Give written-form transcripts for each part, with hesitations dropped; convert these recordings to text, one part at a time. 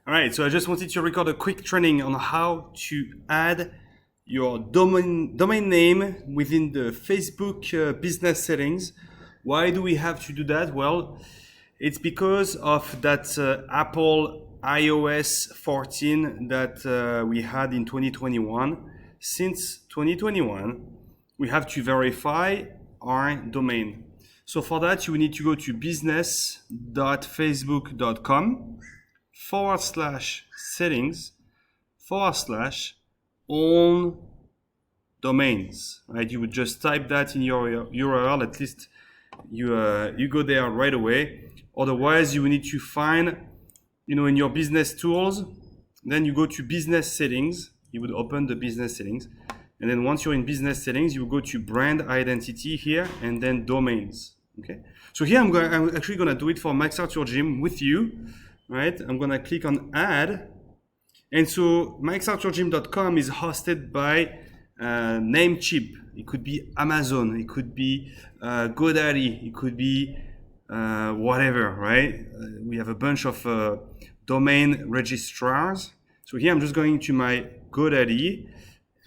All right, so I just wanted to record a quick training on how to add your domain name within the Facebook business settings. Why do we have to do that? Well, it's because of that Apple iOS 14 that we had in 2021. Since 2021, we have to verify our domain. So for that, you need to go to business.facebook.com/settings/own domains. Right? You would just type that in your URL. At least you go there right away. Otherwise, you will need to find, in your business tools. Then you go to business settings. You would open the business settings. And then once you're in business settings, you go to brand identity here and then domains. Okay. So here I'm actually going to do it for MaxOut Your Gym with you. Right. I'm going to click on add. And so MaxOutYourGym.com is hosted by Namecheap. It could be Amazon. It could be GoDaddy. It could be whatever, right? We have a bunch of domain registrars. So here I'm just going to my GoDaddy.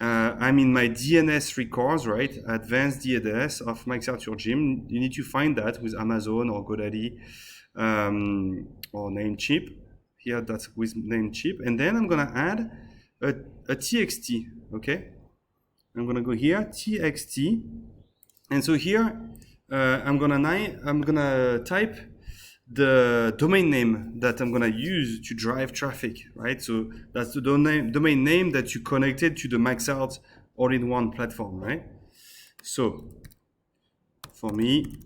I'm in my DNS records, right? Advanced DNS of MaxOut Your Gym. You need to find that with Amazon or GoDaddy or Namecheap. Here that's with Namecheap. And then I'm gonna add a TXT, okay? I'm gonna go here, TXT. And so here I'm gonna type the domain name that I'm gonna use to drive traffic, right? So that's the domain name that you connected to the MaxOut All-In-One Platform, right? So for me,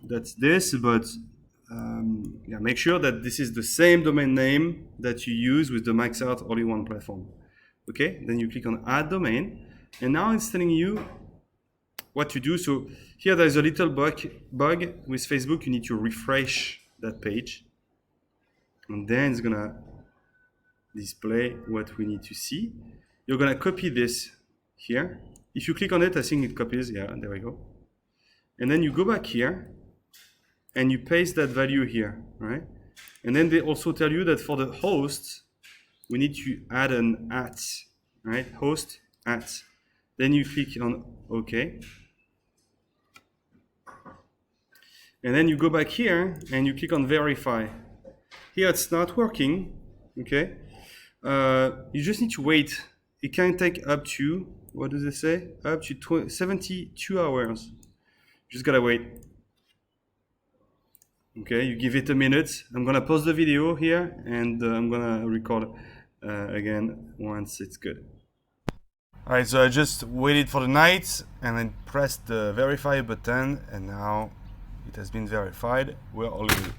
that's this, but yeah, make sure that this is the same domain name that you use with the MaxOut All-In-One Platform. Okay, then you click on Add Domain, and now it's telling you what to do. So here there's a little bug with Facebook. You need to refresh that page, and then it's gonna display what we need to see. You're gonna copy this here. If you click on it, I think it copies. Yeah, there we go. And then you go back here and you paste that value here, right? And then they also tell you that for the host, we need to add an @ right? Host @. Then you click on OK. And then you go back here and you click on verify. Here it's not working, okay? You just need to wait. It can take up to, what does it say? Up to 72 hours. You just gotta wait. Okay, you give it a minute. I'm gonna pause the video here and I'm gonna record again once it's good. All right, so I just waited for the night and then pressed the verify button, and now it has been verified. We're all good.